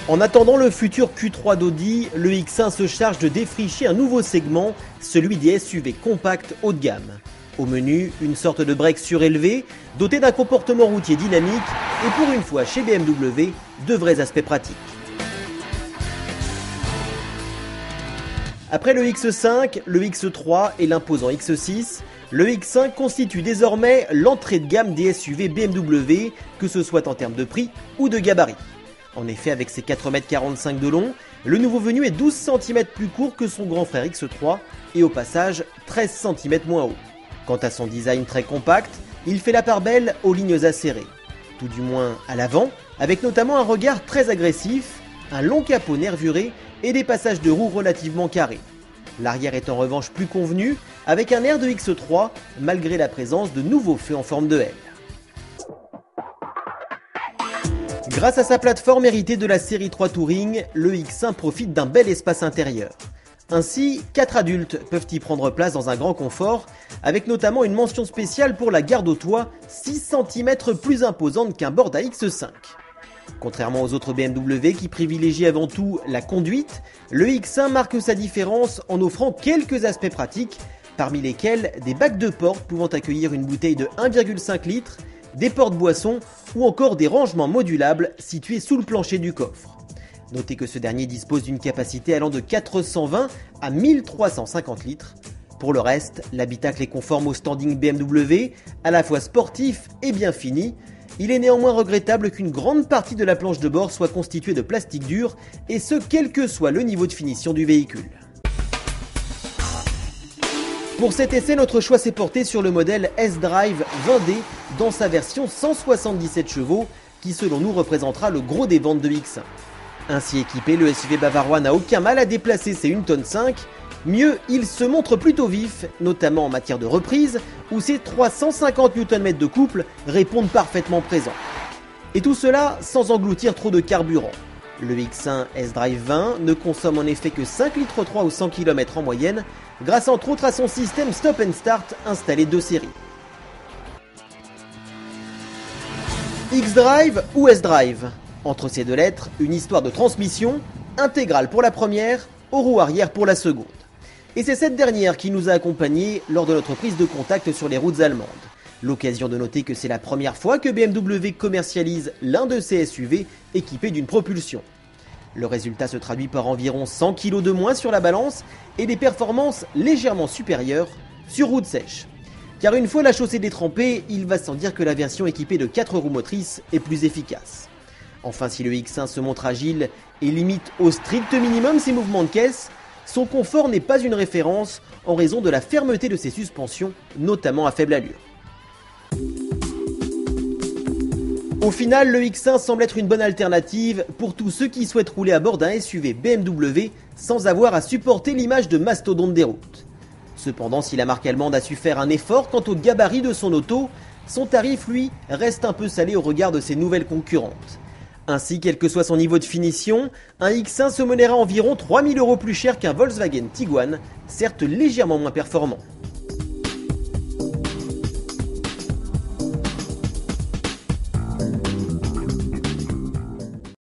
En attendant le futur Q3 d'Audi, le X1 se charge de défricher un nouveau segment, celui des SUV compacts haut de gamme. Au menu, une sorte de break surélevé, doté d'un comportement routier dynamique et pour une fois chez BMW, de vrais aspects pratiques. Après le X5, le X3 et l'imposant X6, le X5 constitue désormais l'entrée de gamme des SUV BMW, que ce soit en termes de prix ou de gabarit. En effet, avec ses 4,45 m de long, le nouveau venu est 12 cm plus court que son grand frère X3 et au passage 13 cm moins haut. Quant à son design très compact, il fait la part belle aux lignes acérées, tout du moins à l'avant, avec notamment un regard très agressif, un long capot nervuré et des passages de roues relativement carrés. L'arrière est en revanche plus convenu, avec un air de X3, malgré la présence de nouveaux feux en forme de L. Grâce à sa plateforme héritée de la série 3 Touring, le X1 profite d'un bel espace intérieur. Ainsi, 4 adultes peuvent y prendre place dans un grand confort, avec notamment une mention spéciale pour la garde au toit, 6 cm plus imposante qu'un Board AX5. Contrairement aux autres BMW qui privilégient avant tout la conduite, le X1 marque sa différence en offrant quelques aspects pratiques, parmi lesquels des bacs de porte pouvant accueillir une bouteille de 1,5 litres, des porte-boissons ou encore des rangements modulables situés sous le plancher du coffre. Notez que ce dernier dispose d'une capacité allant de 420 à 1350 litres. Pour le reste, l'habitacle est conforme au standing BMW, à la fois sportif et bien fini. Il est néanmoins regrettable qu'une grande partie de la planche de bord soit constituée de plastique dur, et ce quel que soit le niveau de finition du véhicule. Pour cet essai, notre choix s'est porté sur le modèle S-Drive 20D dans sa version 177 chevaux, qui selon nous représentera le gros des ventes de X1. Ainsi équipé, le SUV bavarois n'a aucun mal à déplacer ses 1,5 tonnes. Mieux, il se montre plutôt vif, notamment en matière de reprise, où ses 350 Nm de couple répondent parfaitement présents. Et tout cela sans engloutir trop de carburant. Le X1 S-Drive 20 ne consomme en effet que 5,3 litres au 100 km en moyenne, grâce entre autres à son système Stop and Start installé de série. X-Drive ou S-Drive? Entre ces deux lettres, une histoire de transmission, intégrale pour la première, aux roues arrière pour la seconde. Et c'est cette dernière qui nous a accompagnés lors de notre prise de contact sur les routes allemandes. L'occasion de noter que c'est la première fois que BMW commercialise l'un de ses SUV équipé d'une propulsion. Le résultat se traduit par environ 100 kg de moins sur la balance et des performances légèrement supérieures sur route sèche. Car une fois la chaussée détrempée, il va sans dire que la version équipée de 4 roues motrices est plus efficace. Enfin, si le X1 se montre agile et limite au strict minimum ses mouvements de caisse, son confort n'est pas une référence en raison de la fermeté de ses suspensions, notamment à faible allure. Au final, le X1 semble être une bonne alternative pour tous ceux qui souhaitent rouler à bord d'un SUV BMW sans avoir à supporter l'image de mastodonte des routes. Cependant, si la marque allemande a su faire un effort quant au gabarit de son auto, son tarif, lui, reste un peu salé au regard de ses nouvelles concurrentes. Ainsi, quel que soit son niveau de finition, un X1 se monnaiera environ 3 000 € plus cher qu'un Volkswagen Tiguan, certes légèrement moins performant.